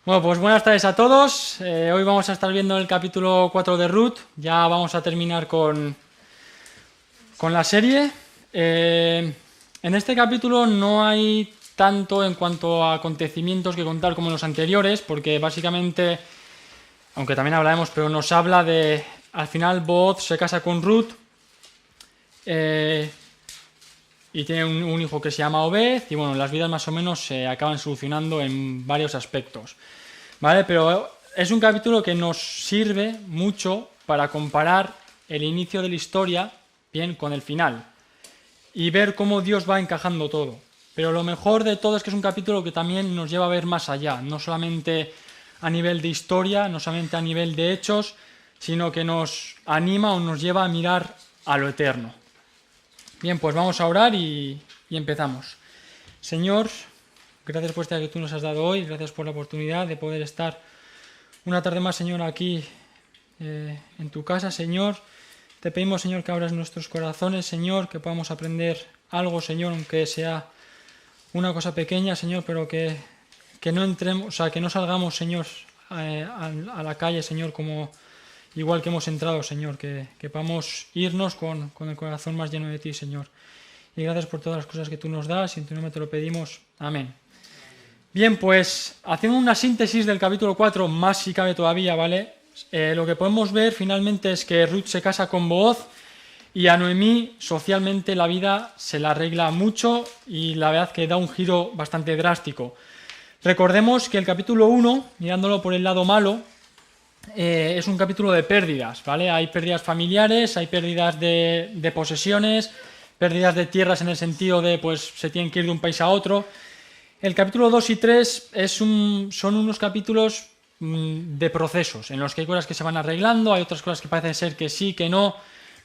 Bueno, pues buenas tardes a todos. Hoy vamos a estar viendo el capítulo 4 de Ruth. Ya vamos a terminar con la serie. En este capítulo no hay tanto en cuanto a acontecimientos que contar como en los anteriores, porque básicamente, aunque también hablaremos, pero nos habla de, al final Booz se casa con Ruth y tiene un hijo que se llama Obed, y bueno, las vidas más o menos se acaban solucionando en varios aspectos. ¿Vale? Pero es un capítulo que nos sirve mucho para comparar el inicio de la historia bien con el final y ver cómo Dios va encajando todo. Pero lo mejor de todo es que es un capítulo que también nos lleva a ver más allá, no solamente a nivel de historia, no solamente a nivel de hechos, sino que nos anima o nos lleva a mirar a lo eterno. Bien, pues vamos a orar y empezamos. Señor, gracias por esta que tú nos has dado hoy, gracias por la oportunidad de poder estar una tarde más, Señor, aquí en tu casa, Señor. Te pedimos, Señor, que abras nuestros corazones, Señor, que podamos aprender algo, Señor, aunque sea una cosa pequeña, Señor, pero que no entremos, o sea, que no salgamos, Señor, a la calle, Señor, como igual que hemos entrado, Señor, que podamos irnos con el corazón más lleno de ti, Señor. Y gracias por todas las cosas que tú nos das y en tu nombre te lo pedimos. Amén. Bien, pues haciendo una síntesis del capítulo 4, más si cabe todavía, ¿vale? Lo que podemos ver finalmente es que Ruth se casa con Booz y a Noemí socialmente la vida se la arregla mucho y la verdad que da un giro bastante drástico. Recordemos que el capítulo 1, mirándolo por el lado malo, es un capítulo de pérdidas, ¿vale? Hay pérdidas familiares, hay pérdidas de posesiones, pérdidas de tierras en el sentido de, pues, se tienen que ir de un país a otro. El capítulo 2 y 3 son unos capítulos de procesos, en los que hay cosas que se van arreglando, hay otras cosas que parece ser que sí, que no,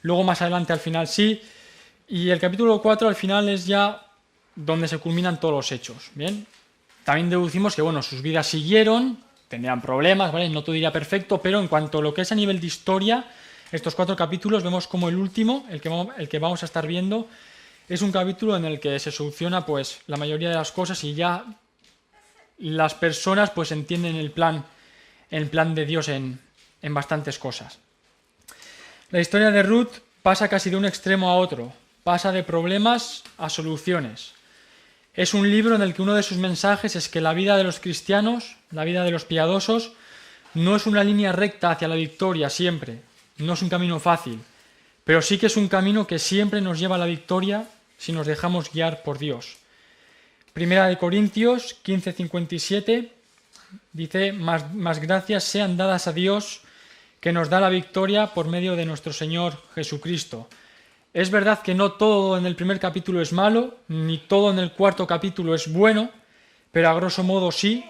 luego más adelante al final sí, y el capítulo 4 al final es ya donde se culminan todos los hechos, ¿bien? También deducimos que, bueno, sus vidas siguieron, tendrían problemas, ¿vale? No todo iría perfecto, pero en cuanto a lo que es a nivel de historia, estos 4 capítulos vemos como el último, el que vamos a estar viendo, es un capítulo en el que se soluciona pues la mayoría de las cosas y ya las personas pues entienden el plan de Dios en bastantes cosas. La historia de Ruth pasa casi de un extremo a otro, pasa de problemas a soluciones. Es un libro en el que uno de sus mensajes es que la vida de los cristianos, la vida de los piadosos, no es una línea recta hacia la victoria siempre, no es un camino fácil, pero sí que es un camino que siempre nos lleva a la victoria si nos dejamos guiar por Dios. Primera de Corintios 15:57 dice, más gracias sean dadas a Dios que nos da la victoria por medio de nuestro Señor Jesucristo. Es verdad que no todo en el primer capítulo es malo, ni todo en el cuarto capítulo es bueno, pero a grosso modo sí,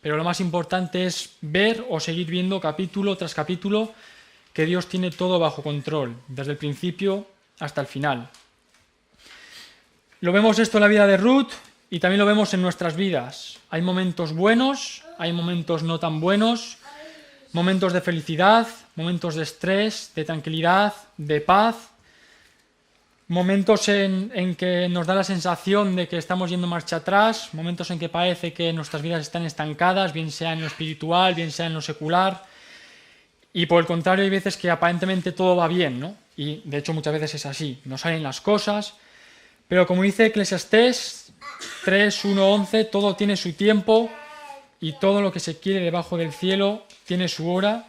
pero lo más importante es ver o seguir viendo capítulo tras capítulo que Dios tiene todo bajo control, desde el principio hasta el final. Lo vemos esto en la vida de Ruth y también lo vemos en nuestras vidas. Hay momentos buenos, hay momentos no tan buenos, momentos de felicidad, momentos de estrés, de tranquilidad, de paz, momentos en que nos da la sensación de que estamos yendo marcha atrás, momentos en que parece que nuestras vidas están estancadas, bien sea en lo espiritual, bien sea en lo secular, y por el contrario hay veces que aparentemente todo va bien, ¿no? Y de hecho muchas veces es así, no salen las cosas. Pero como dice Eclesiastés 3:1-11, todo tiene su tiempo y todo lo que se quiere debajo del cielo tiene su hora.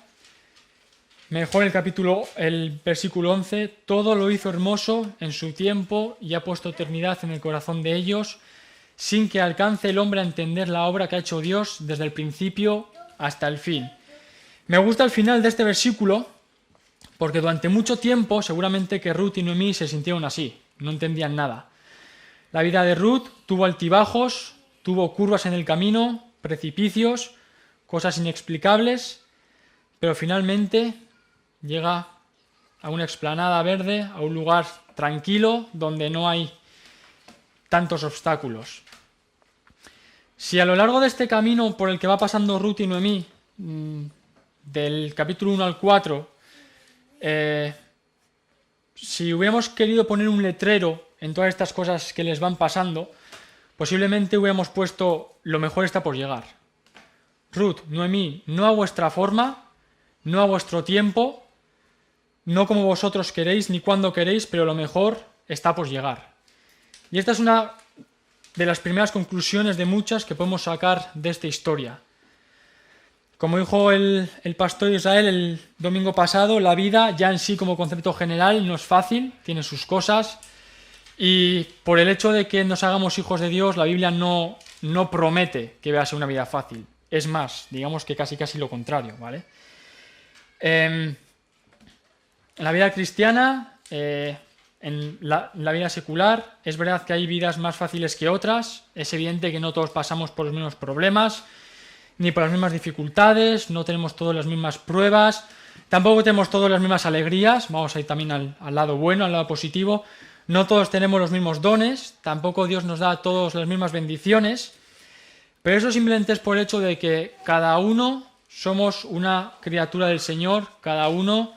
Mejor el versículo 11, todo lo hizo hermoso en su tiempo y ha puesto eternidad en el corazón de ellos, sin que alcance el hombre a entender la obra que ha hecho Dios desde el principio hasta el fin. Me gusta el final de este versículo porque durante mucho tiempo seguramente que Ruth y Noemí se sintieron así. No entendían nada. La vida de Ruth tuvo altibajos, tuvo curvas en el camino, precipicios, cosas inexplicables, pero finalmente llega a una explanada verde, a un lugar tranquilo donde no hay tantos obstáculos. Si a lo largo de este camino por el que va pasando Ruth y Noemí, del capítulo 1 al 4, si hubiéramos querido poner un letrero en todas estas cosas que les van pasando, posiblemente hubiéramos puesto lo mejor está por llegar. Ruth, Noemí, no a vuestra forma, no a vuestro tiempo, no como vosotros queréis ni cuando queréis, pero lo mejor está por llegar. Y esta es una de las primeras conclusiones de muchas que podemos sacar de esta historia. Como dijo el pastor Israel el domingo pasado, la vida ya en sí como concepto general no es fácil, tiene sus cosas, y por el hecho de que nos hagamos hijos de Dios, la Biblia no promete que vaya a ser una vida fácil. Es más, digamos que casi lo contrario, ¿vale? En la vida cristiana, en la vida secular, es verdad que hay vidas más fáciles que otras, es evidente que no todos pasamos por los mismos problemas, ni por las mismas dificultades, no tenemos todas las mismas pruebas, tampoco tenemos todas las mismas alegrías, vamos a ir también al lado bueno, al lado positivo, no todos tenemos los mismos dones, tampoco Dios nos da a todos las mismas bendiciones, pero eso simplemente es por el hecho de que cada uno somos una criatura del Señor, cada uno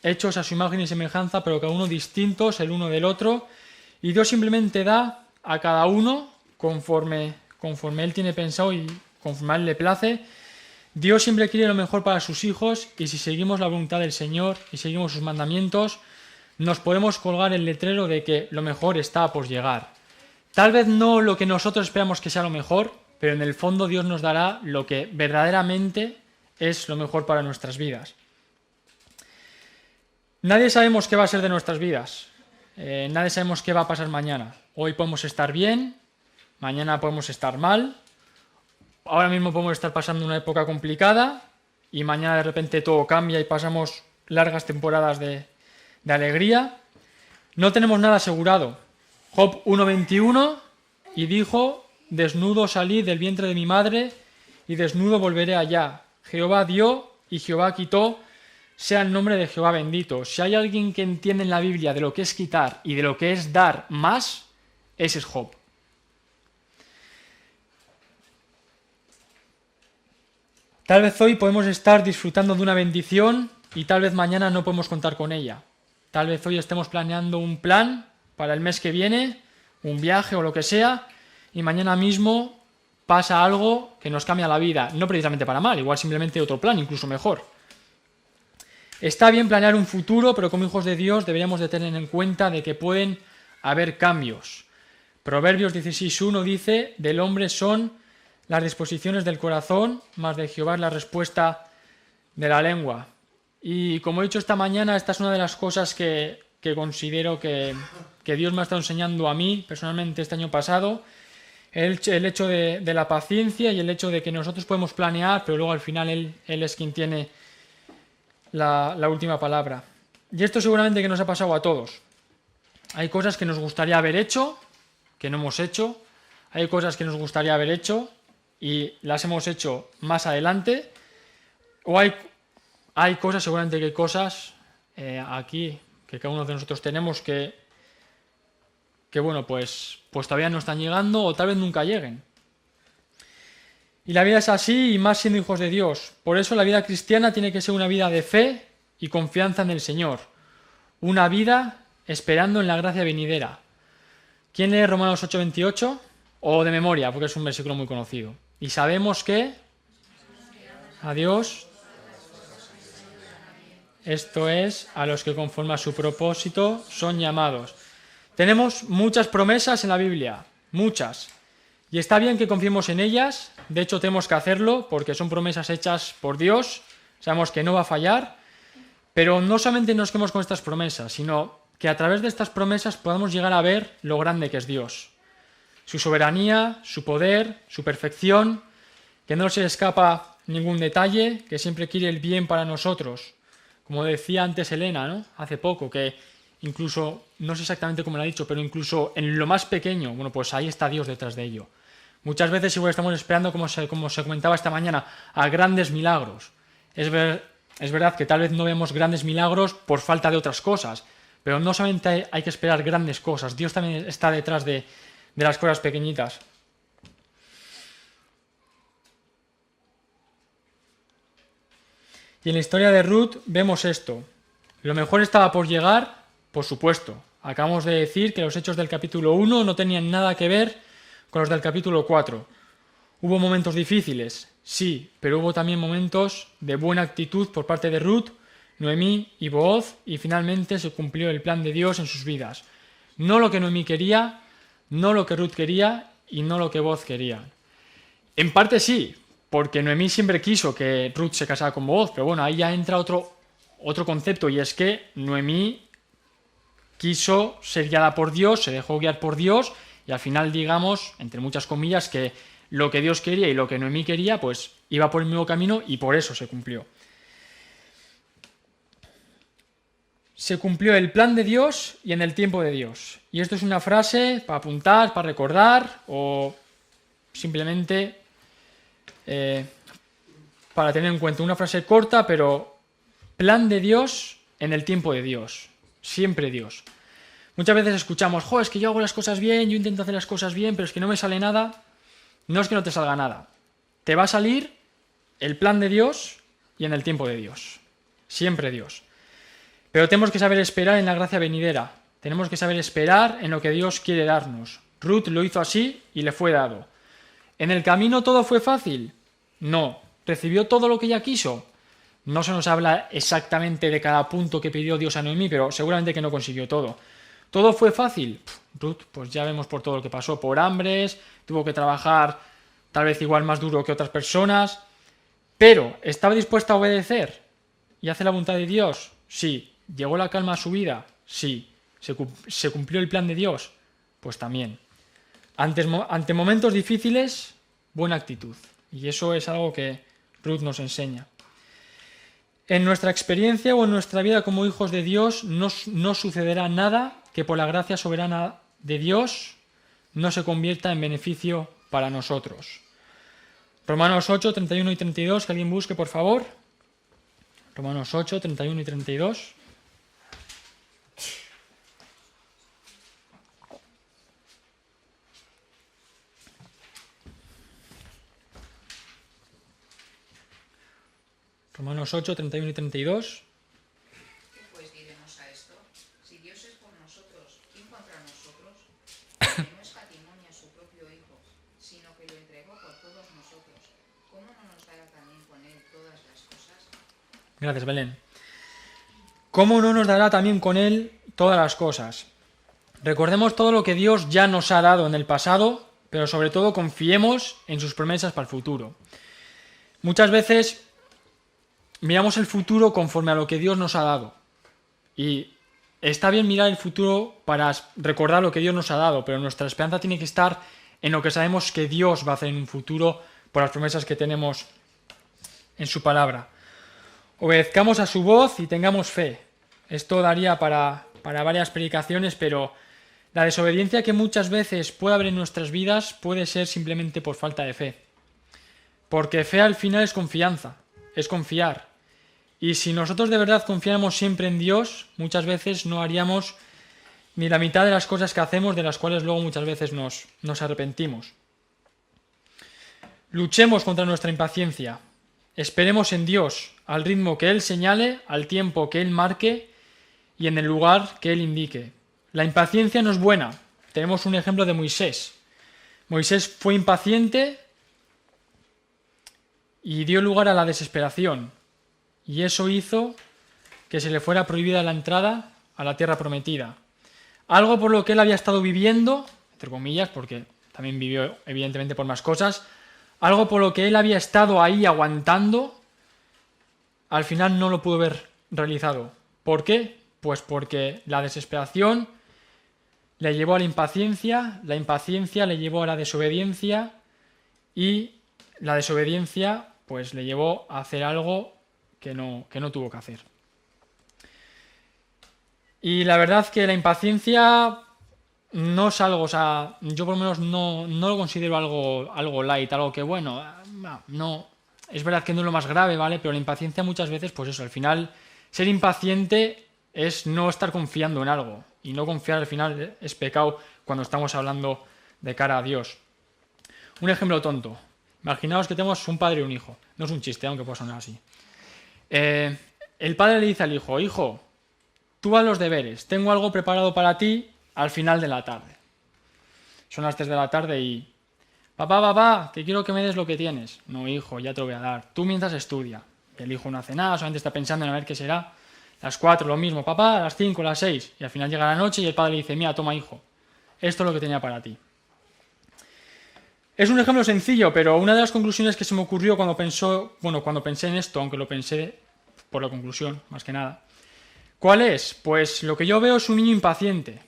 hechos a su imagen y semejanza, pero cada uno distintos el uno del otro, y Dios simplemente da a cada uno conforme Él tiene pensado y conforme a Él le place. Dios siempre quiere lo mejor para sus hijos, y si seguimos la voluntad del Señor y seguimos sus mandamientos, nos podemos colgar el letrero de que lo mejor está por llegar. Tal vez no lo que nosotros esperamos que sea lo mejor, pero en el fondo Dios nos dará lo que verdaderamente es lo mejor para nuestras vidas. Nadie sabemos qué va a ser de nuestras vidas. Nadie sabemos qué va a pasar mañana. Hoy podemos estar bien, mañana podemos estar mal, ahora mismo podemos estar pasando una época complicada y mañana de repente todo cambia y pasamos largas temporadas de alegría. No tenemos nada asegurado. Job 1:21, y dijo: desnudo salí del vientre de mi madre y desnudo volveré allá. Jehová dio y Jehová quitó, sea el nombre de Jehová bendito. Si hay alguien que entiende en la Biblia de lo que es quitar y de lo que es dar más, ese es Job. Tal vez hoy podemos estar disfrutando de una bendición y tal vez mañana no podemos contar con ella. Tal vez hoy estemos planeando un plan para el mes que viene, un viaje o lo que sea, y mañana mismo pasa algo que nos cambia la vida, no precisamente para mal, igual simplemente otro plan, incluso mejor. Está bien planear un futuro, pero como hijos de Dios deberíamos de tener en cuenta de que pueden haber cambios. Proverbios 16:1 dice: del hombre son las disposiciones del corazón, mas de Jehová es la respuesta de la lengua. Y como he dicho esta mañana, esta es una de las cosas que considero que Dios me ha estado enseñando a mí personalmente este año pasado, el hecho de la paciencia y el hecho de que nosotros podemos planear, pero luego al final Él es quien tiene la última palabra. Y esto seguramente que nos ha pasado a todos. Hay cosas que nos gustaría haber hecho, que no hemos hecho. Hay cosas que nos gustaría haber hecho y las hemos hecho más adelante. O hay cosas, seguramente que hay cosas aquí que cada uno de nosotros tenemos que bueno, pues todavía no están llegando o tal vez nunca lleguen. Y la vida es así, y más siendo hijos de Dios. Por eso la vida cristiana tiene que ser una vida de fe y confianza en el Señor. Una vida esperando en la gracia venidera. ¿Quién lee Romanos 8:28? O de memoria, porque es un versículo muy conocido. Y sabemos que a Dios, esto es, a los que conforme a su propósito son llamados. Tenemos muchas promesas en la Biblia, muchas. Y está bien que confiemos en ellas, de hecho tenemos que hacerlo porque son promesas hechas por Dios, sabemos que no va a fallar, pero no solamente nos quedemos con estas promesas, sino que a través de estas promesas podamos llegar a ver lo grande que es Dios. Su soberanía, su poder, su perfección, que no se le escapa ningún detalle, que siempre quiere el bien para nosotros. Como decía antes Elena, ¿no? Hace poco, que incluso, no sé exactamente cómo lo ha dicho, pero incluso en lo más pequeño, bueno, pues ahí está Dios detrás de ello. Muchas veces igual estamos esperando, como se comentaba esta mañana, a grandes milagros. Es verdad que tal vez no vemos grandes milagros por falta de otras cosas, pero no solamente hay que esperar grandes cosas, Dios también está detrás de las cosas pequeñitas. Y en la historia de Ruth vemos esto. Lo mejor estaba por llegar, por supuesto. Acabamos de decir que los hechos del capítulo 1 no tenían nada que ver con los del capítulo 4. Hubo momentos difíciles, Sí, pero hubo también momentos de buena actitud por parte de Ruth, Noemí y Booz, y finalmente se cumplió el plan de Dios en sus vidas. No lo que Noemí quería, no lo que Ruth quería y no lo que Booz quería. En parte sí, porque Noemí siempre quiso que Ruth se casara con Booz, pero bueno, ahí ya entra otro concepto, y es que Noemí quiso ser guiada por Dios, se dejó guiar por Dios, y al final, digamos, entre muchas comillas, que lo que Dios quería y lo que Noemí quería, pues iba por el mismo camino y por eso se cumplió. Se cumplió el plan de Dios y en el tiempo de Dios. Y esto es una frase para apuntar, para recordar o simplemente para tener en cuenta. Una frase corta, pero plan de Dios en el tiempo de Dios. Siempre Dios. Muchas veces escuchamos, es que yo hago las cosas bien, yo intento hacer las cosas bien, pero es que no me sale nada. No es que no te salga nada. Te va a salir el plan de Dios y en el tiempo de Dios. Siempre Dios. Pero tenemos que saber esperar en la gracia venidera. Tenemos que saber esperar en lo que Dios quiere darnos. Ruth lo hizo así y le fue dado. ¿En el camino todo fue fácil? No. ¿Recibió todo lo que ella quiso? No se nos habla exactamente de cada punto que pidió Dios a Noemí, pero seguramente que no consiguió todo. ¿Todo fue fácil? Ruth, pues ya vemos por todo lo que pasó, por hambres, tuvo que trabajar tal vez igual más duro que otras personas, pero ¿estaba dispuesta a obedecer y hacer la voluntad de Dios? Sí. ¿Llegó la calma a su vida? Sí. ¿Se cumplió el plan de Dios? Pues también. Ante momentos difíciles, buena actitud. Y eso es algo que Ruth nos enseña. En nuestra experiencia o en nuestra vida como hijos de Dios no sucederá nada que por la gracia soberana de Dios no se convierta en beneficio para nosotros. Romanos 8, 31 y 32, que alguien busque, por favor. Romanos 8, 31 y 32. Romanos 8, 31 y 32. ¿Qué pues diremos a esto? Si Dios es por nosotros, ¿quién contra nosotros? Que no escatimó ni a su propio Hijo, sino que lo entregó por todos nosotros. ¿Cómo no nos dará también con Él todas las cosas? Gracias, Belén. ¿Cómo no nos dará también con Él todas las cosas? Recordemos todo lo que Dios ya nos ha dado en el pasado, pero sobre todo confiemos en sus promesas para el futuro. Muchas veces miramos el futuro conforme a lo que Dios nos ha dado. Y está bien mirar el futuro para recordar lo que Dios nos ha dado, pero nuestra esperanza tiene que estar en lo que sabemos que Dios va a hacer en un futuro por las promesas que tenemos en su palabra. Obedezcamos a su voz y tengamos fe. Esto daría para varias predicaciones, pero la desobediencia que muchas veces puede haber en nuestras vidas puede ser simplemente por falta de fe. Porque fe al final es confianza, es confiar. Y si nosotros de verdad confiáramos siempre en Dios, muchas veces no haríamos ni la mitad de las cosas que hacemos, de las cuales luego muchas veces nos arrepentimos. Luchemos contra nuestra impaciencia. Esperemos en Dios, al ritmo que Él señale, al tiempo que Él marque y en el lugar que Él indique. La impaciencia no es buena. Tenemos un ejemplo de Moisés. Moisés fue impaciente y dio lugar a la desesperación. Y eso hizo que se le fuera prohibida la entrada a la tierra prometida. Algo por lo que él había estado viviendo, entre comillas, porque también vivió evidentemente por más cosas, algo por lo que él había estado ahí aguantando, al final no lo pudo ver realizado. ¿Por qué? Pues porque la desesperación le llevó a la impaciencia le llevó a la desobediencia y la desobediencia pues le llevó a hacer algo que no tuvo que hacer. Y la verdad que la impaciencia no es algo, o sea, yo por lo menos no lo considero algo light, algo que bueno, no, es verdad que no es lo más grave, ¿vale? Pero la impaciencia muchas veces, pues eso, al final, ser impaciente es no estar confiando en algo. Y no confiar al final es pecado cuando estamos hablando de cara a Dios. Un ejemplo tonto. Imaginaos que tenemos un padre y un hijo. No es un chiste, aunque pueda sonar así. El padre le dice al hijo, hijo, tú haz los deberes, tengo algo preparado para ti al final de la tarde. Son las 3 de la tarde y Papá, que quiero que me des lo que tienes. No, hijo, ya te lo voy a dar. Tú mientras estudia. El hijo no hace nada, solamente está pensando en a ver qué será. Las 4 lo mismo, papá, a las 5, las 6. Y al final llega la noche y el padre le dice, mira, toma, hijo, esto es lo que tenía para ti. Es un ejemplo sencillo, pero una de las conclusiones que se me ocurrió cuando pensé en esto, aunque lo pensé por la conclusión, más que nada. ¿Cuál es? Pues lo que yo veo es un niño impaciente.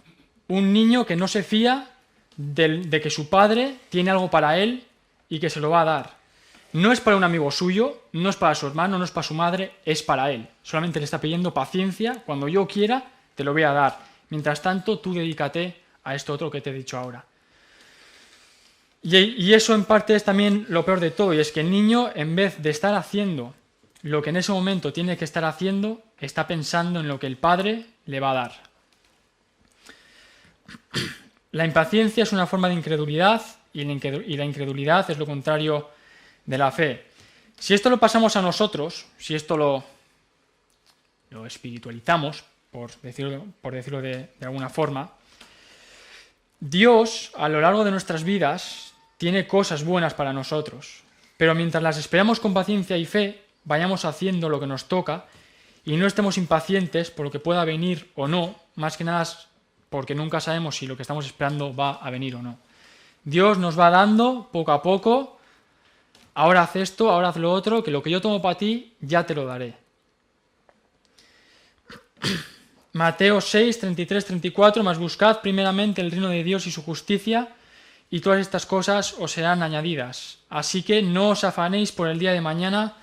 Un niño que no se fía de que su padre tiene algo para él y que se lo va a dar. No es para un amigo suyo, no es para su hermano, no es para su madre, es para él. Solamente le está pidiendo paciencia, cuando yo quiera te lo voy a dar. Mientras tanto, tú dedícate a esto otro que te he dicho ahora. Y eso en parte es también lo peor de todo, y es que el niño, en vez de estar haciendo lo que en ese momento tiene que estar haciendo, está pensando en lo que el padre le va a dar. La impaciencia es una forma de incredulidad y la incredulidad es lo contrario de la fe. Si esto lo pasamos a nosotros, si esto lo espiritualizamos, por decirlo de alguna forma, Dios, a lo largo de nuestras vidas, tiene cosas buenas para nosotros, pero mientras las esperamos con paciencia y fe, vayamos haciendo lo que nos toca y no estemos impacientes por lo que pueda venir o no, más que nada porque nunca sabemos si lo que estamos esperando va a venir o no. Dios nos va dando poco a poco, ahora haz esto, ahora haz lo otro, que lo que yo tomo para ti ya te lo daré. Mateo 6, 33, 34, mas buscad primeramente el reino de Dios y su justicia, y todas estas cosas os serán añadidas. Así que no os afanéis por el día de mañana,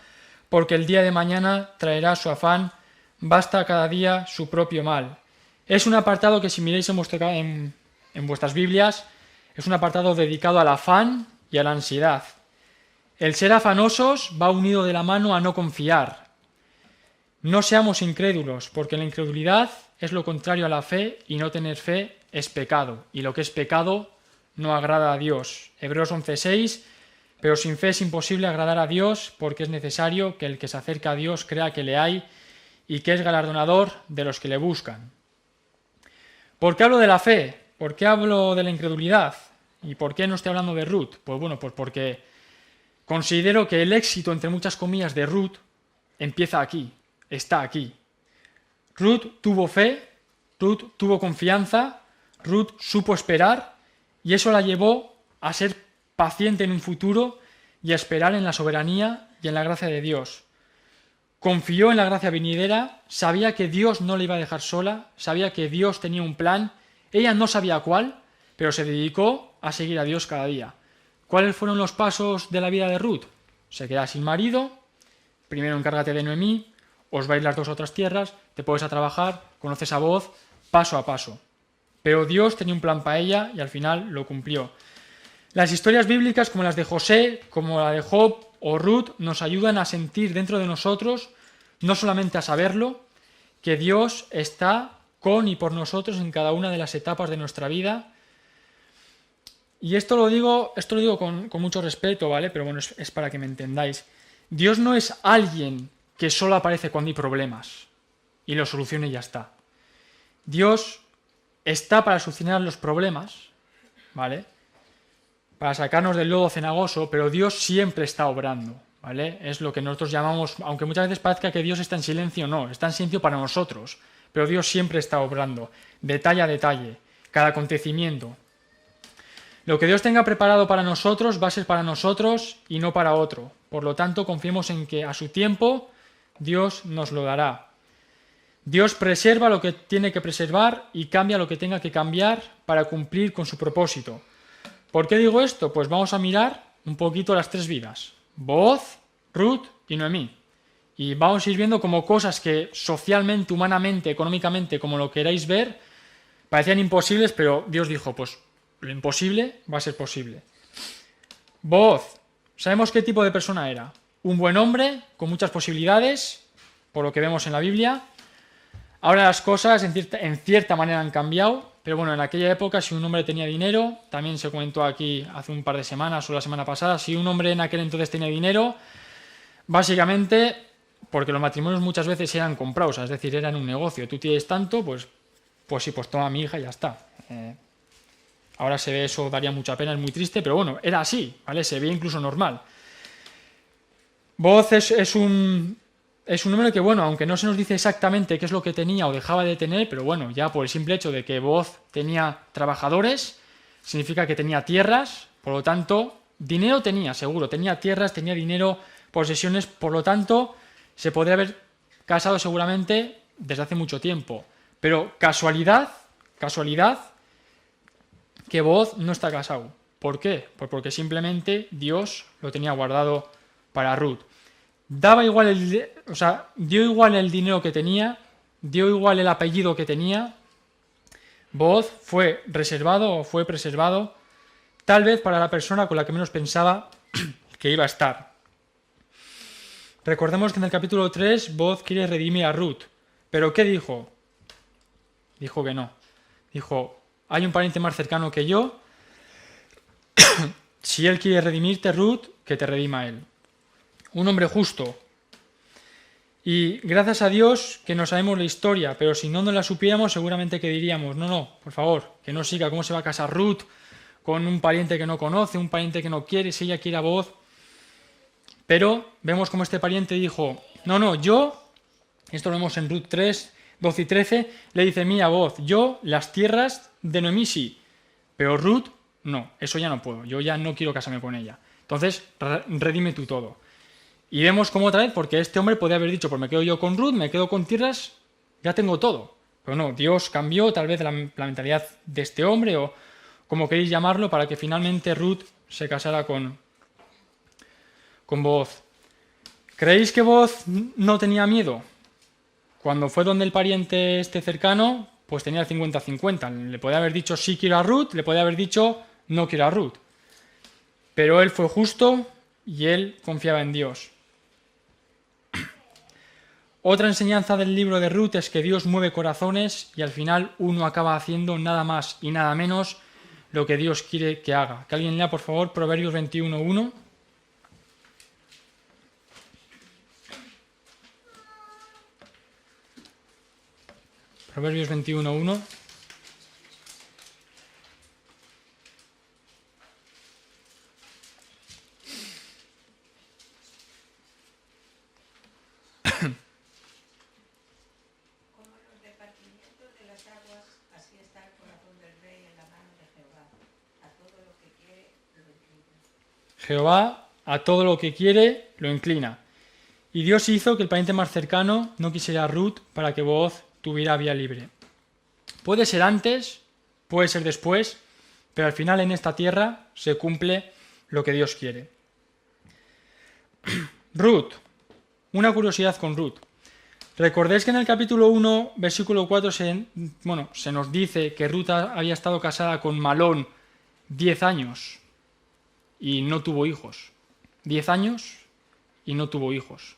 porque el día de mañana traerá su afán, basta cada día su propio mal. Es un apartado que si miráis en vuestras Biblias, es un apartado dedicado al afán y a la ansiedad. El ser afanosos va unido de la mano a no confiar. No seamos incrédulos, porque la incredulidad es lo contrario a la fe y no tener fe es pecado. Y lo que es pecado no agrada a Dios. Hebreos 11:6, pero sin fe es imposible agradar a Dios porque es necesario que el que se acerca a Dios crea que le hay y que es galardonador de los que le buscan. ¿Por qué hablo de la fe? ¿Por qué hablo de la incredulidad? ¿Y por qué no estoy hablando de Ruth? Pues bueno, pues porque considero que el éxito, entre muchas comillas, de Ruth empieza aquí, está aquí. Ruth tuvo fe, Ruth tuvo confianza, Ruth supo esperar y eso la llevó a ser paciente en un futuro y a esperar en la soberanía y en la gracia de Dios. Confió en la gracia venidera, sabía que Dios no la iba a dejar sola, sabía que Dios tenía un plan, ella no sabía cuál, pero se dedicó a seguir a Dios cada día. ¿Cuáles fueron los pasos de la vida de Ruth? Se queda sin marido, primero encárgate de Noemí, os vais las dos a otras tierras, te pones a trabajar, conoces a Booz, paso a paso. Pero Dios tenía un plan para ella y al final lo cumplió. Las historias bíblicas como las de José, como la de Job o Ruth nos ayudan a sentir dentro de nosotros, no solamente a saberlo, que Dios está con y por nosotros en cada una de las etapas de nuestra vida. Y esto lo digo con mucho respeto, ¿vale? Pero bueno, es para que me entendáis. Dios no es alguien que solo aparece cuando hay problemas y lo soluciona y ya está. Dios está para solucionar los problemas, ¿vale? Para sacarnos del lodo cenagoso, pero Dios siempre está obrando, ¿vale? Es lo que nosotros llamamos, aunque muchas veces parezca que Dios está en silencio, no, está en silencio para nosotros, pero Dios siempre está obrando, detalle a detalle, cada acontecimiento. Lo que Dios tenga preparado para nosotros va a ser para nosotros y no para otro. Por lo tanto, confiemos en que a su tiempo Dios nos lo dará. Dios preserva lo que tiene que preservar y cambia lo que tenga que cambiar para cumplir con su propósito. ¿Por qué digo esto? Pues vamos a mirar un poquito las tres vidas. Booz, Ruth y Noemí. Y vamos a ir viendo como cosas que socialmente, humanamente, económicamente, como lo queráis ver, parecían imposibles, pero Dios dijo, pues lo imposible va a ser posible. Booz, ¿sabemos qué tipo de persona era? Un buen hombre, con muchas posibilidades, por lo que vemos en la Biblia. Ahora las cosas en cierta manera han cambiado, pero bueno, en aquella época si un hombre tenía dinero, también se comentó aquí hace un par de semanas o la semana pasada, si un hombre en aquel entonces tenía dinero, básicamente, porque los matrimonios muchas veces eran comprados, es decir, eran un negocio, tú tienes tanto, pues sí, pues toma a mi hija y ya está. Ahora se ve eso, daría mucha pena, es muy triste, pero bueno, era así, ¿vale? Se ve incluso normal. Booz es un número que, bueno, aunque no se nos dice exactamente qué es lo que tenía o dejaba de tener, pero bueno, ya por el simple hecho de que Booz tenía trabajadores, significa que tenía tierras, por lo tanto, dinero tenía, seguro, tenía tierras, tenía dinero, posesiones, por lo tanto, se podría haber casado seguramente desde hace mucho tiempo. Pero casualidad, que Booz no está casado. ¿Por qué? Pues porque simplemente Dios lo tenía guardado para Ruth. Daba igual dio igual el dinero que tenía, dio igual el apellido que tenía. Booz fue preservado, tal vez para la persona con la que menos pensaba que iba a estar. Recordemos que en el capítulo 3 Booz quiere redimir a Ruth. ¿Pero qué dijo? Dijo que no. Dijo, hay un pariente más cercano que yo. Si él quiere redimirte, Ruth, que te redima él. Un hombre justo. Y gracias a Dios que no sabemos la historia, pero si no nos la supiéramos seguramente que diríamos, no, por favor, que no siga, ¿cómo se va a casar Ruth con un pariente que no conoce, un pariente que no quiere, si ella quiere a Booz? Pero vemos como este pariente dijo, no, yo, esto lo vemos en Ruth 3, 12 y 13, le dice, mira Booz, yo las tierras de Noemí sí, pero Ruth no, eso ya no puedo, yo ya no quiero casarme con ella. Entonces, redime tú todo. Y vemos cómo otra vez, porque este hombre podría haber dicho, pues me quedo yo con Ruth, me quedo con tierras, ya tengo todo. Pero no, Dios cambió tal vez la mentalidad de este hombre, o como queréis llamarlo, para que finalmente Ruth se casara con Booz. ¿Creéis que Booz no tenía miedo? Cuando fue donde el pariente este cercano, pues tenía el 50-50. Le podía haber dicho sí quiero a Ruth, le podía haber dicho no quiero a Ruth. Pero él fue justo y él confiaba en Dios. Otra enseñanza del libro de Ruth es que Dios mueve corazones y al final uno acaba haciendo nada más y nada menos lo que Dios quiere que haga. Que alguien lea, por favor, Proverbios 21:1. Proverbios 21:1. Jehová a todo lo que quiere lo inclina. Y Dios hizo que el pariente más cercano no quisiera a Ruth para que Booz tuviera vía libre. Puede ser antes, puede ser después, pero al final en esta tierra se cumple lo que Dios quiere. Ruth. Una curiosidad con Ruth. Recordéis que en el capítulo 1, versículo 4, se nos dice que Ruth había estado casada con Malón 10 años y no tuvo hijos. 10 años y no tuvo hijos.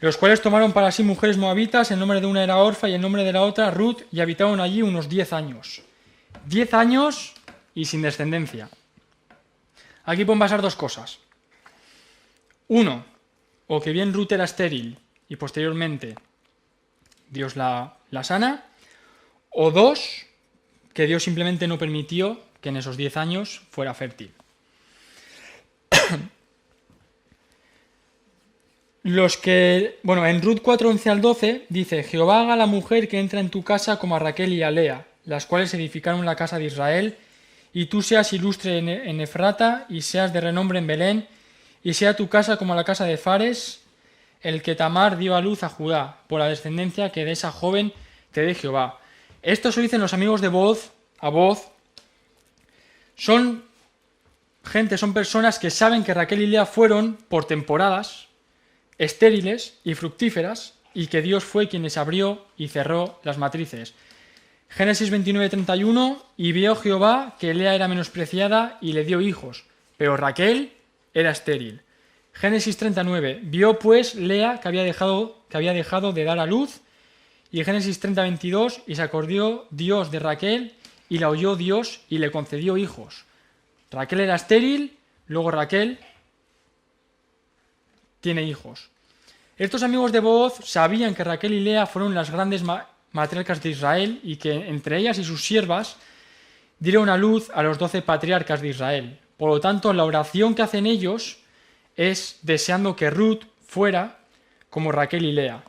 Los cuales tomaron para sí mujeres moabitas, el nombre de una era Orfa y el nombre de la otra Ruth, y habitaron allí unos 10 años. 10 años y sin descendencia. Aquí pueden pasar dos cosas. Uno, o que bien Ruth era estéril y posteriormente Dios la sana, o dos, que Dios simplemente no permitió que en esos 10 años fuera fértil. En Ruth 4, 11 al 12 dice, Jehová haga a la mujer que entra en tu casa como a Raquel y a Lea, las cuales edificaron la casa de Israel, y tú seas ilustre en Efrata, y seas de renombre en Belén, y sea tu casa como la casa de Fares, el que Tamar dio a luz a Judá, por la descendencia que de esa joven te dé Jehová. Esto se lo dicen los amigos de Booz a Booz. Son personas que saben que Raquel y Lea fueron, por temporadas, estériles y fructíferas, y que Dios fue quien les abrió y cerró las matrices. Génesis 29:31, y vio Jehová que Lea era menospreciada y le dio hijos, pero Raquel era estéril. Génesis 39, vio pues Lea que había dejado de dar a luz, y Génesis 30:22, y se acordó Dios de Raquel y la oyó Dios y le concedió hijos. Raquel era estéril, luego Raquel tiene hijos. Estos amigos de Booz sabían que Raquel y Lea fueron las grandes matriarcas de Israel y que entre ellas y sus siervas dieron a luz a los 12 patriarcas de Israel. Por lo tanto, la oración que hacen ellos es deseando que Ruth fuera como Raquel y Lea.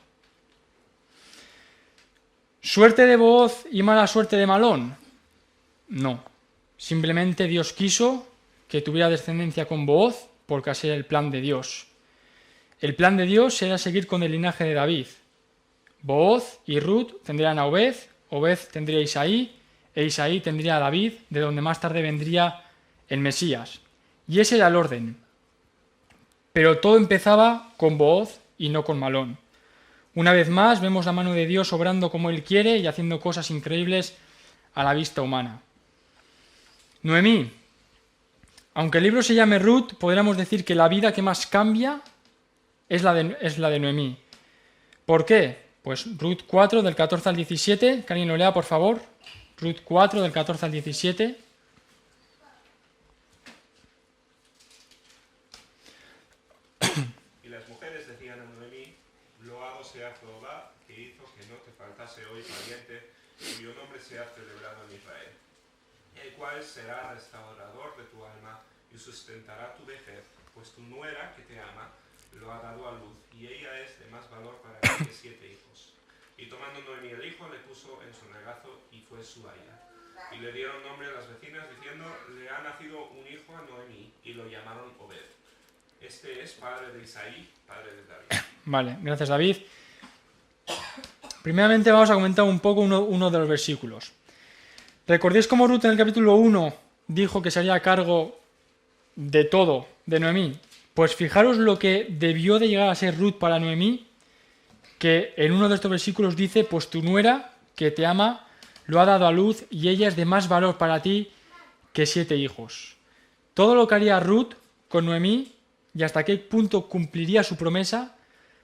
¿Suerte de Booz y mala suerte de Malón? No. Simplemente Dios quiso que tuviera descendencia con Booz porque así era el plan de Dios. El plan de Dios era seguir con el linaje de David. Booz y Ruth tendrían a Obed, Obed tendría a Isaí, e Isaí tendría a David, de donde más tarde vendría el Mesías. Y ese era el orden. Pero todo empezaba con Booz y no con Malón. Una vez más vemos la mano de Dios obrando como Él quiere y haciendo cosas increíbles a la vista humana. Noemí. Aunque el libro se llame Ruth, podríamos decir que la vida que más cambia es la de Noemí. ¿Por qué? Pues Ruth 4 del 14 al 17, que alguien lo lea por favor. Ruth 4 del 14 al 17. Y las mujeres decían a Noemí: loado sea Jehová, que hizo que no te faltase hoy pariente, cuyo nombre sea celebrado en Israel, el cual será restaurador de tu alma y sustentará tu vejez, pues tu nuera que te ama lo ha dado a luz, y ella es de más valor para ti que 7 hijos. Y tomando Noemí el hijo, le puso en su regazo y fue su aya. Y le dieron nombre a las vecinas diciendo: le ha nacido un hijo a Noemí, y lo llamaron Obed. Este es padre de Isaí, padre de David. Vale, gracias David. Primeramente vamos a comentar un poco uno de los versículos. ¿Recordéis cómo Ruth en el capítulo 1 dijo que se haría cargo de todo de Noemí? Pues fijaros lo que debió de llegar a ser Ruth para Noemí, que en uno de estos versículos dice: pues tu nuera que te ama lo ha dado a luz y ella es de más valor para ti que 7 hijos. Todo lo que haría Ruth con Noemí y hasta qué punto cumpliría su promesa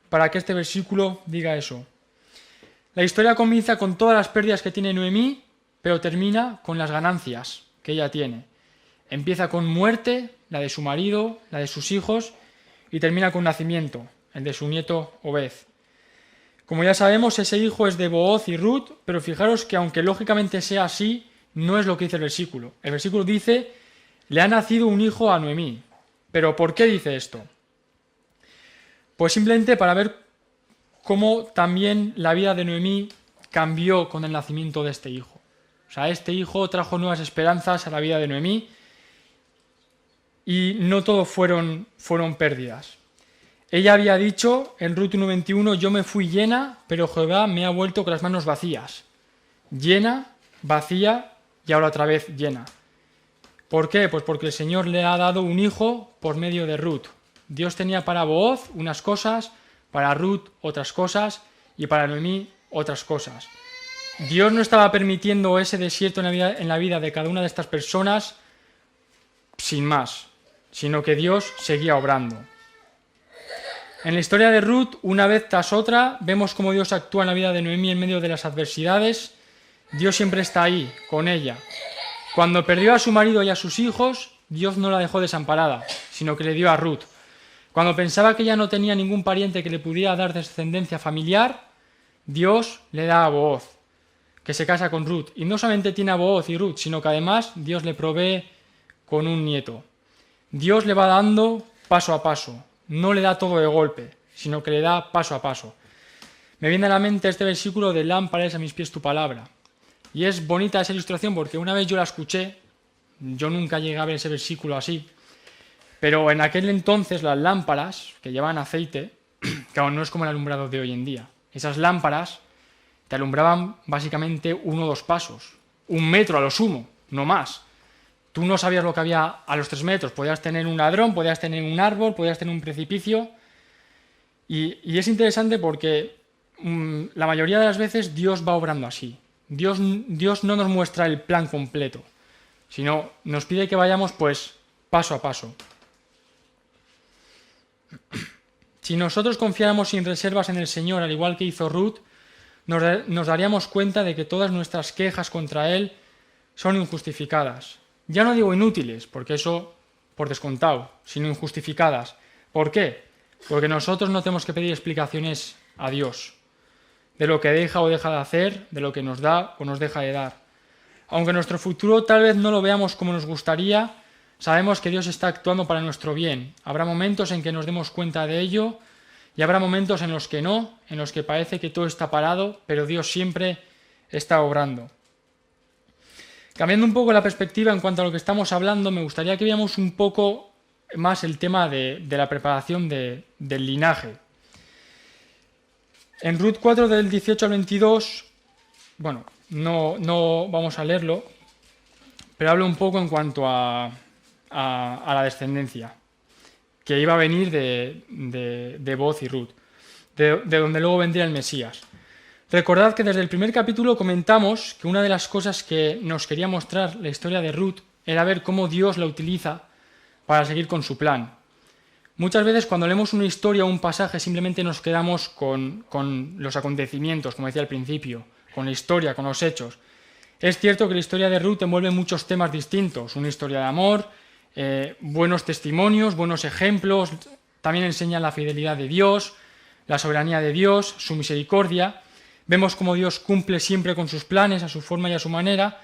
para que este versículo diga eso. La historia comienza con todas las pérdidas que tiene Noemí, pero termina con las ganancias que ella tiene. Empieza con muerte, la de su marido, la de sus hijos, y termina con nacimiento, el de su nieto Obed. Como ya sabemos, ese hijo es de Booz y Ruth, pero fijaros que aunque lógicamente sea así, no es lo que dice el versículo. El versículo dice: le ha nacido un hijo a Noemí. ¿Pero por qué dice esto? Pues simplemente para ver cómo también la vida de Noemí cambió con el nacimiento de este hijo. O sea, este hijo trajo nuevas esperanzas a la vida de Noemí y no todo fueron pérdidas. Ella había dicho en Ruth 1:21: yo me fui llena, pero Jehová me ha vuelto con las manos vacías. Llena, vacía y ahora otra vez llena. ¿Por qué? Pues porque el Señor le ha dado un hijo por medio de Ruth. Dios tenía para Booz unas cosas, para Ruth otras cosas y para Noemí otras cosas. Dios no estaba permitiendo ese desierto en la vida de cada una de estas personas sin más, sino que Dios seguía obrando. En la historia de Ruth, una vez tras otra, vemos cómo Dios actúa en la vida de Noemí en medio de las adversidades. Dios siempre está ahí, con ella. Cuando perdió a su marido y a sus hijos, Dios no la dejó desamparada, sino que le dio a Ruth. Cuando pensaba que ella no tenía ningún pariente que le pudiera dar descendencia familiar, Dios le da a Booz, que se casa con Ruth. Y no solamente tiene a Booz y Ruth, sino que además Dios le provee con un nieto. Dios le va dando paso a paso, no le da todo de golpe, sino que le da paso a paso. Me viene a la mente este versículo de lámpara es a mis pies tu palabra. Y es bonita esa ilustración porque una vez yo la escuché, yo nunca llegué a ver ese versículo así, pero en aquel entonces las lámparas que llevaban aceite, claro, no es como el alumbrado de hoy en día. Esas lámparas te alumbraban básicamente 1 o 2 pasos, 1 metro a lo sumo, no más. Tú no sabías lo que había a los 3 metros, podías tener un ladrón, podías tener un árbol, podías tener un precipicio. Y es interesante porque la mayoría de las veces Dios va obrando así. Dios no nos muestra el plan completo, sino nos pide que vayamos pues paso a paso. Si nosotros confiáramos sin reservas en el Señor, al igual que hizo Ruth, nos daríamos cuenta de que todas nuestras quejas contra Él son injustificadas. Ya no digo inútiles, porque eso por descontado, sino injustificadas. ¿Por qué? Porque nosotros no tenemos que pedir explicaciones a Dios de lo que deja o deja de hacer, de lo que nos da o nos deja de dar. Aunque nuestro futuro tal vez no lo veamos como nos gustaría, sabemos que Dios está actuando para nuestro bien. Habrá momentos en que nos demos cuenta de ello y habrá momentos en los que no, en los que parece que todo está parado, pero Dios siempre está obrando. Cambiando un poco la perspectiva en cuanto a lo que estamos hablando, me gustaría que viéramos un poco más el tema de la preparación del linaje. En Ruth 4 del 18 al 22, bueno, no vamos a leerlo, pero hablo un poco en cuanto a la descendencia que iba a venir de Booz y Ruth, de donde luego vendría el Mesías. Recordad que desde el primer capítulo comentamos que una de las cosas que nos quería mostrar la historia de Ruth era ver cómo Dios la utiliza para seguir con su plan. Muchas veces cuando leemos una historia o un pasaje simplemente nos quedamos con los acontecimientos, como decía al principio, con la historia, con los hechos. Es cierto que la historia de Ruth envuelve muchos temas distintos, una historia de amor, buenos testimonios, buenos ejemplos, también enseña la fidelidad de Dios, la soberanía de Dios, su misericordia. Vemos cómo Dios cumple siempre con sus planes, a su forma y a su manera,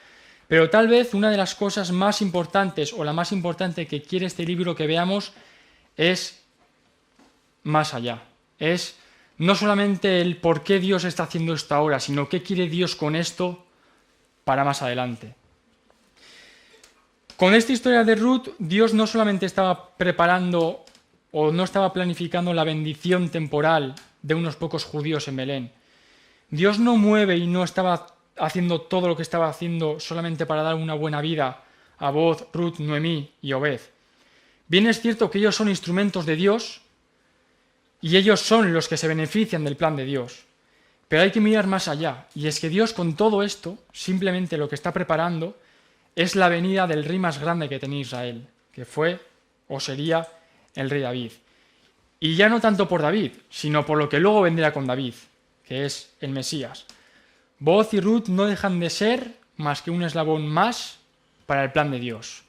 pero tal vez una de las cosas más importantes o la más importante que quiere este libro que veamos es más allá. Es no solamente el por qué Dios está haciendo esto ahora, sino qué quiere Dios con esto para más adelante. Con esta historia de Ruth, Dios no solamente estaba preparando o no estaba planificando la bendición temporal de unos pocos judíos en Belén. Dios no mueve y no estaba haciendo todo lo que estaba haciendo solamente para dar una buena vida a Booz, Ruth, Noemí y Obed. Bien es cierto que ellos son instrumentos de Dios y ellos son los que se benefician del plan de Dios. Pero hay que mirar más allá, y es que Dios con todo esto simplemente lo que está preparando es la venida del rey más grande que tenía Israel, que fue o sería el rey David. Y ya no tanto por David, sino por lo que luego vendrá con David, que es el Mesías. Booz y Ruth no dejan de ser más que un eslabón más para el plan de Dios.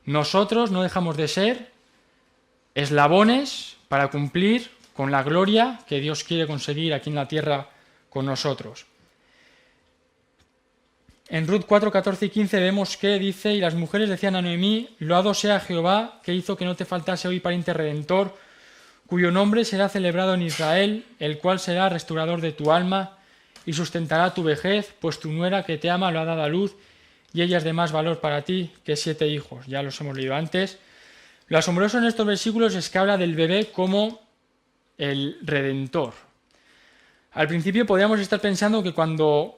Nosotros no dejamos de ser eslabones para cumplir con la gloria que Dios quiere conseguir aquí en la tierra con nosotros. En Ruth 4, 14 y 15 vemos que dice: y las mujeres decían a Noemí: loado sea Jehová, que hizo que no te faltase hoy pariente redentor, cuyo nombre será celebrado en Israel, el cual será restaurador de tu alma y sustentará tu vejez, pues tu nuera que te ama lo ha dado a luz, y ella es de más valor para ti que 7 hijos. Ya los hemos leído antes. Lo asombroso en estos versículos es que habla del bebé como el redentor. Al principio podríamos estar pensando que cuando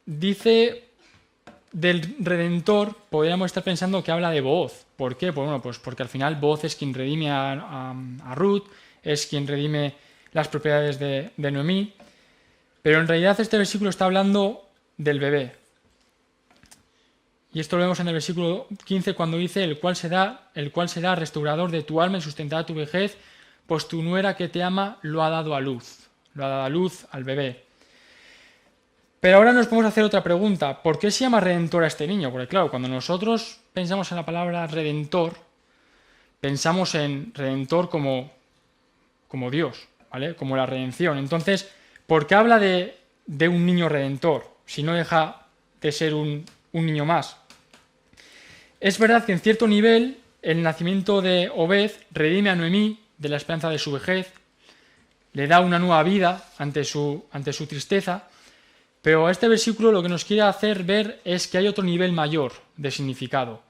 dice del redentor, podríamos estar pensando que habla de Booz. ¿Por qué? Pues bueno, pues porque al final Booz es quien redime a Ruth, es quien redime las propiedades de Noemí, pero en realidad este versículo está hablando del bebé. Y esto lo vemos en el versículo 15 cuando dice: el cual será restaurador de tu alma y sustentará tu vejez, pues tu nuera que te ama lo ha dado a luz. Lo ha dado a luz al bebé. Pero ahora nos podemos hacer otra pregunta. ¿Por qué se llama redentor a este niño? Porque claro, cuando nosotros pensamos en la palabra redentor, pensamos en redentor como Dios, ¿vale? Como la redención. Entonces, ¿por qué habla de un niño redentor si no deja de ser un niño más? Es verdad que en cierto nivel el nacimiento de Obed redime a Noemí de la esperanza de su vejez, le da una nueva vida ante su tristeza, pero este versículo lo que nos quiere hacer ver es que hay otro nivel mayor de significado.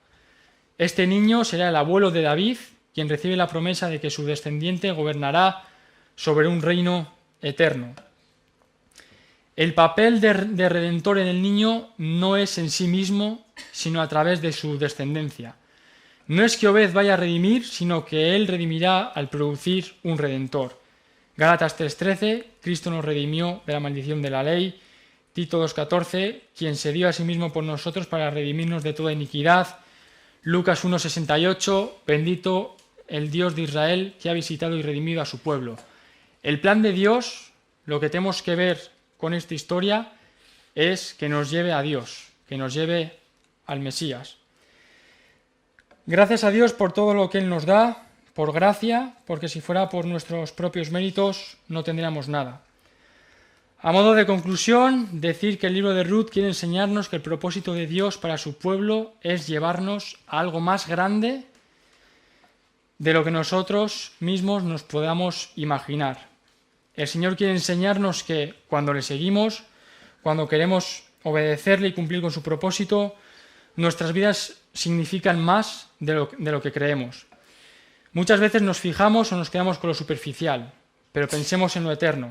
Este niño será el abuelo de David, quien recibe la promesa de que su descendiente gobernará sobre un reino eterno. El papel de redentor en el niño no es en sí mismo, sino a través de su descendencia. No es que Obed vaya a redimir, sino que él redimirá al producir un redentor. Gálatas 3:13, Cristo nos redimió de la maldición de la ley. Tito 2:14, quien se dio a sí mismo por nosotros para redimirnos de toda iniquidad. Lucas 1:68, bendito el Dios de Israel que ha visitado y redimido a su pueblo. El plan de Dios, lo que tenemos que ver con esta historia, es que nos lleve a Dios, que nos lleve al Mesías. Gracias a Dios por todo lo que Él nos da, por gracia, porque si fuera por nuestros propios méritos no tendríamos nada. A modo de conclusión, decir que el libro de Ruth quiere enseñarnos que el propósito de Dios para su pueblo es llevarnos a algo más grande de lo que nosotros mismos nos podamos imaginar. El Señor quiere enseñarnos que cuando le seguimos, cuando queremos obedecerle y cumplir con su propósito, nuestras vidas significan más de lo que creemos. Muchas veces nos fijamos o nos quedamos con lo superficial, pero pensemos en lo eterno.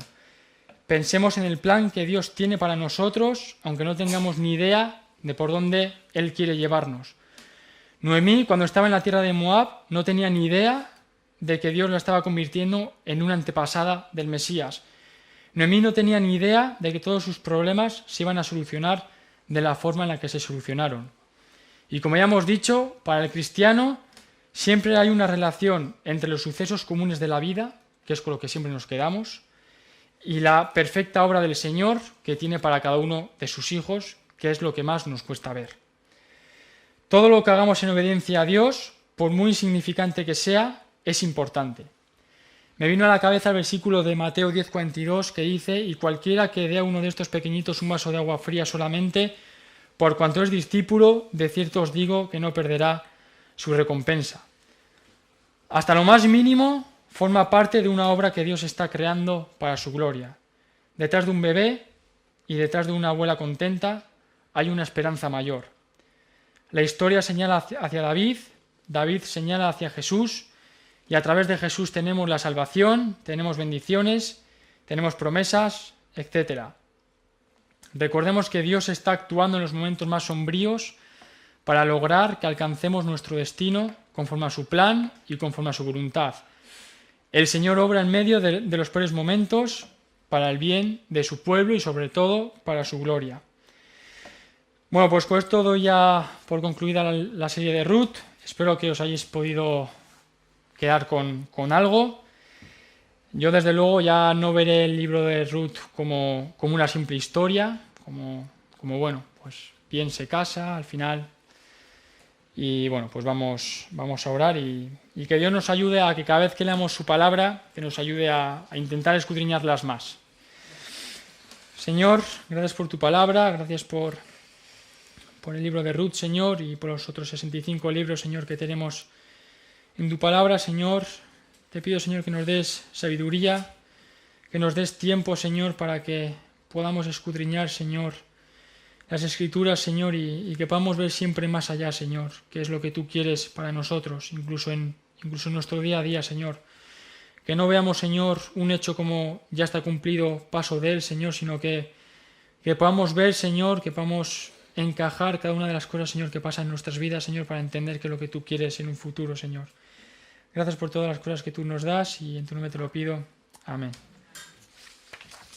Pensemos en el plan que Dios tiene para nosotros, aunque no tengamos ni idea de por dónde Él quiere llevarnos. Noemí, cuando estaba en la tierra de Moab, no tenía ni idea de que Dios la estaba convirtiendo en una antepasada del Mesías. Noemí no tenía ni idea de que todos sus problemas se iban a solucionar de la forma en la que se solucionaron. Y como ya hemos dicho, para el cristiano siempre hay una relación entre los sucesos comunes de la vida, que es con lo que siempre nos quedamos, y la perfecta obra del Señor que tiene para cada uno de sus hijos, que es lo que más nos cuesta ver. Todo lo que hagamos en obediencia a Dios, por muy insignificante que sea, es importante. Me vino a la cabeza el versículo de Mateo 10:42 que dice: y cualquiera que dé a uno de estos pequeñitos un vaso de agua fría solamente, por cuanto es discípulo, de cierto os digo que no perderá su recompensa. Hasta lo más mínimo forma parte de una obra que Dios está creando para su gloria. Detrás de un bebé y detrás de una abuela contenta hay una esperanza mayor. La historia señala hacia David, David señala hacia Jesús, y a través de Jesús tenemos la salvación, tenemos bendiciones, tenemos promesas, etc. Recordemos que Dios está actuando en los momentos más sombríos para lograr que alcancemos nuestro destino conforme a su plan y conforme a su voluntad. El Señor obra en medio de los peores momentos para el bien de su pueblo y sobre todo para su gloria. Bueno, pues con esto doy ya por concluida la serie de Ruth. Espero que os hayáis podido quedar con algo. Yo desde luego ya no veré el libro de Ruth como una simple historia, como bueno, pues bien se casa al final. Y bueno, pues vamos a orar y que Dios nos ayude a que cada vez que leamos su palabra, que nos ayude a intentar escudriñarlas más. Señor, gracias por tu palabra, gracias por el libro de Ruth, Señor, y por los otros 65 libros, Señor, que tenemos en tu palabra, Señor. Te pido, Señor, que nos des sabiduría, que nos des tiempo, Señor, para que podamos escudriñar, Señor, las Escrituras, Señor, y que podamos ver siempre más allá, Señor, qué es lo que tú quieres para nosotros, incluso en nuestro día a día, Señor. Que no veamos, Señor, un hecho como ya está cumplido, paso de él, Señor, sino que podamos ver, Señor, que podamos encajar cada una de las cosas, Señor, que pasan en nuestras vidas, Señor, para entender qué es lo que tú quieres en un futuro, Señor. Gracias por todas las cosas que tú nos das y en tu nombre te lo pido. Amén.